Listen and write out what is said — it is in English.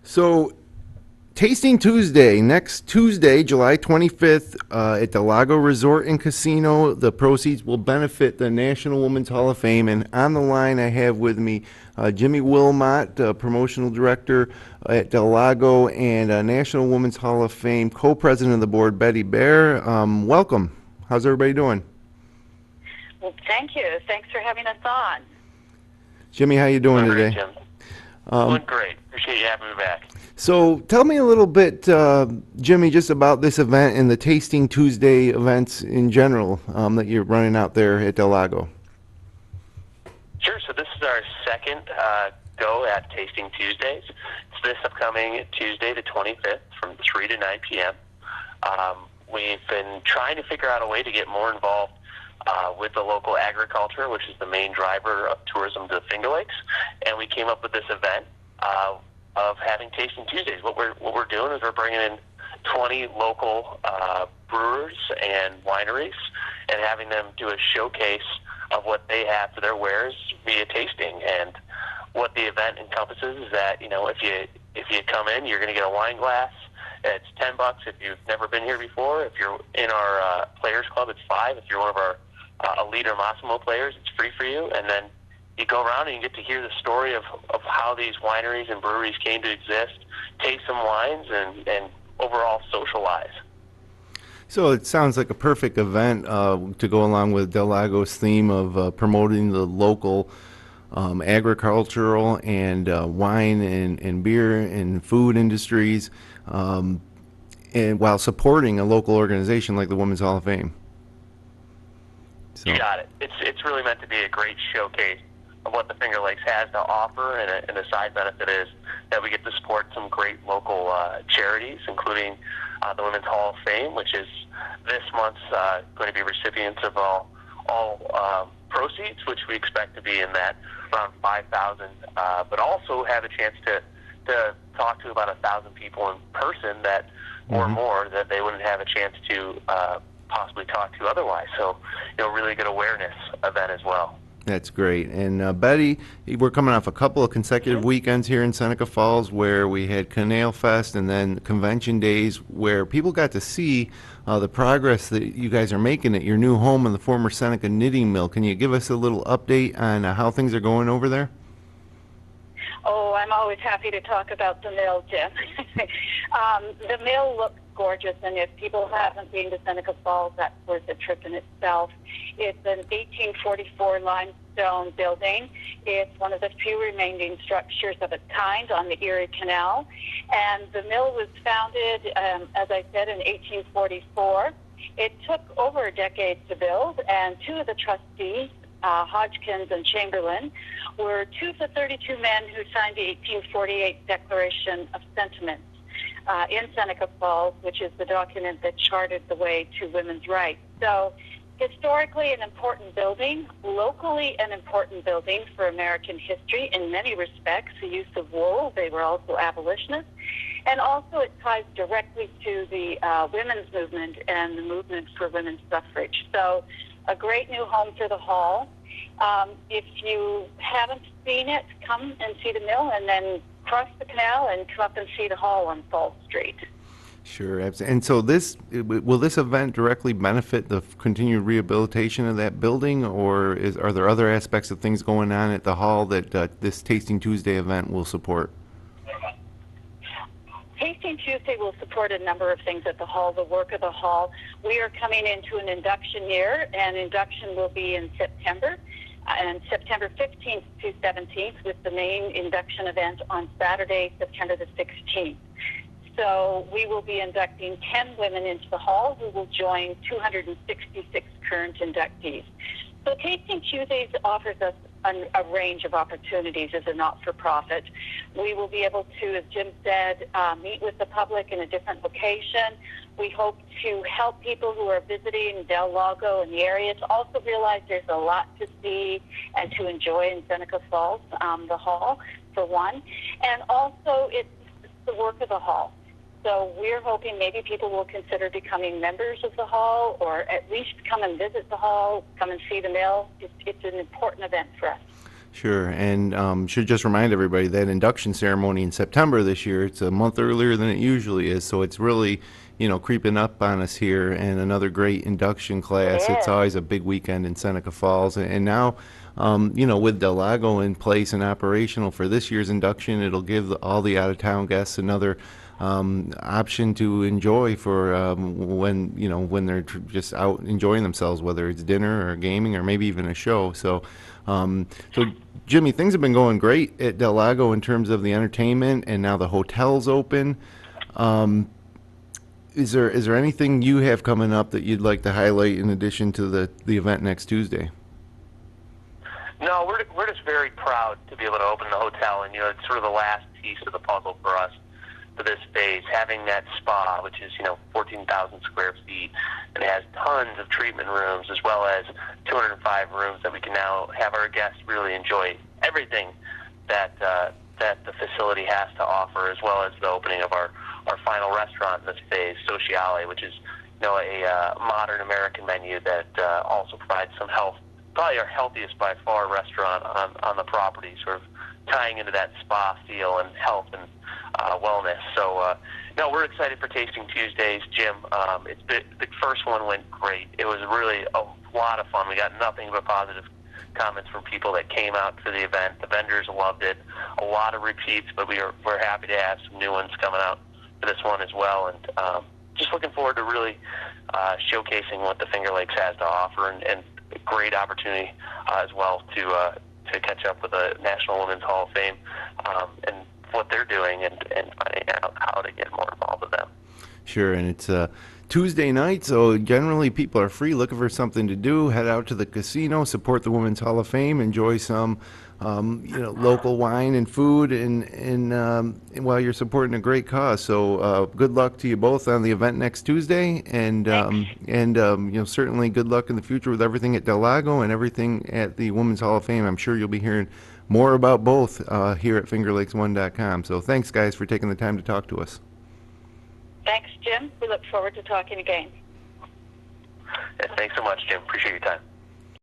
So, Tasting Tuesday, next Tuesday, July 25th, at the Lago Resort and Casino. The proceeds will benefit the National Women's Hall of Fame. And on the line, I have with me Jimmy Wilmot, promotional director at the Lago, and National Women's Hall of Fame co-president of the board, Betty Bayer. Welcome. How's everybody doing? Well, thank you. Thanks for having us on. Jimmy, how you doing Doing today? great, Jim. Doing great. Appreciate you having me back. So tell me a little bit, Jimmy, just about this event and the Tasting Tuesday events in general that you're running out there at Del Lago. Sure. So this is our second go at Tasting Tuesdays. It's this upcoming Tuesday, the 25th, from 3 to 9 p.m. We've been trying to figure out a way to get more involved with the local agriculture, which is the main driver of tourism to the Finger Lakes, and we came up with this event of having Tasting Tuesdays. What we're doing is we're bringing in 20 local brewers and wineries and having them do a showcase of what they have for their wares via tasting. And what the event encompasses is that, if you come in, you're going to get a wine glass. It's $10 if you've never been here before. If you're in our Players Club, it's $5. If you're one of our Elite or Massimo players, it's free for you. And then you go around and you get to hear the story of how these wineries and breweries came to exist, taste some wines, and overall socialize. So it sounds like a perfect event to go along with Del Lago's theme of promoting the local agricultural and wine and beer and food industries, and while supporting a local organization like the Women's Hall of Fame. So. You got it. It's really meant to be a great showcase of what the Finger Lakes has to offer, and the side benefit is that we get to support some great local charities, including the Women's Hall of Fame, which is this month's going to be recipients of all proceeds, which we expect to be in that around 5,000, but also have a chance to talk to about 1,000 people in person that or more that they wouldn't have a chance to possibly talk to otherwise. So, really good awareness event as well. That's great. And Betty, we're coming off a couple of consecutive weekends here in Seneca Falls where we had Canal Fest and then convention days where people got to see the progress that you guys are making at your new home in the former Seneca Knitting Mill. Can you give us a little update on how things are going over there? Oh, I'm always happy to talk about the mill, Jim. The mill looks gorgeous, and if people haven't been to Seneca Falls, that's worth a trip in itself. It's an 1844 limestone building. It's one of the few remaining structures of its kind on the Erie Canal, and the mill was founded, as I said, in 1844. It took over a decade to build, and two of the trustees, Hodgkins and Chamberlain, were two of the 32 men who signed the 1848 Declaration of Sentiments in Seneca Falls, which is the document that charted the way to women's rights. So historically an important building, locally an important building for American history in many respects, the use of wool. They were also abolitionists. And also it ties directly to the women's movement and the movement for women's suffrage. So a great new home for the hall. If you haven't seen it, come and see the mill and then cross the canal and come up and see the hall on Fall Street. Sure. And so will this event directly benefit the continued rehabilitation of that building, or are there other aspects of things going on at the hall that this Tasting Tuesday event will support? Tasting Tuesday will support a number of things at the hall, the work of the hall. We are coming into an induction year, and induction will be in September, and September 15th to 17th, with the main induction event on Saturday, September the 16th. So we will be inducting 10 women into the hall who will join 266 current inductees. So Tasting Tuesdays offers us a range of opportunities as a not-for-profit. We will be able to, as Jim said, meet with the public in a different location. We hope to help people who are visiting Del Lago and the area to also realize there's a lot to see and to enjoy in Seneca Falls, the hall, for one. And also, it's the work of the hall. So we're hoping maybe people will consider becoming members of the hall, or at least come and visit the hall, come and see the mill. It's an important event for us. Sure, and should just remind everybody that induction ceremony in September this year, it's a month earlier than it usually is, so it's really, creeping up on us here, and another great induction It class. It's is. always a big weekend in Seneca Falls, and now, with the Lago in place and operational for this year's induction, it'll give all the out-of-town guests another option to enjoy for when they're just out enjoying themselves, whether it's dinner or gaming or maybe even a show. So Jimmy, things have been going great at Del Lago in terms of the entertainment, and now the hotel's open. Um, is there anything you have coming up that you'd like to highlight in addition to the event next Tuesday? No, we're just very proud to be able to open the hotel, and it's sort of the last piece of the puzzle for us for this phase. Having that spa, which is 14,000 square feet, and has tons of treatment rooms as well as 205 rooms that we can now have our guests really enjoy everything that that the facility has to offer, as well as the opening of our final restaurant in this phase, Sociale, which is a modern American menu that also provides some health. Probably our healthiest by far restaurant on the property, sort of tying into that spa feel and health and wellness. So, no, we're excited for Tasting Tuesdays, Jim. The first one went great. It was really a lot of fun. We got nothing but positive comments from people that came out to the event. The vendors loved it. A lot of repeats, but we're happy to have some new ones coming out for this one as well. And just looking forward to really showcasing what the Finger Lakes has to offer, and a great opportunity as well to catch up with the National Women's Hall of Fame and what they're doing, and finding out how to get more involved with them. Sure, and it's Tuesday night, so generally people are free, looking for something to do. Head out to the casino, support the Women's Hall of Fame, enjoy some local wine and food, and while you're supporting a great cause. So good luck to you both on the event next Tuesday, and certainly good luck in the future with everything at Del Lago and everything at the Women's Hall of Fame. I'm sure you'll be hearing more about both here at FingerLakes1.com. So thanks, guys, for taking the time to talk to us. Thanks, Jim. We look forward to talking again. Thanks so much, Jim. Appreciate your time.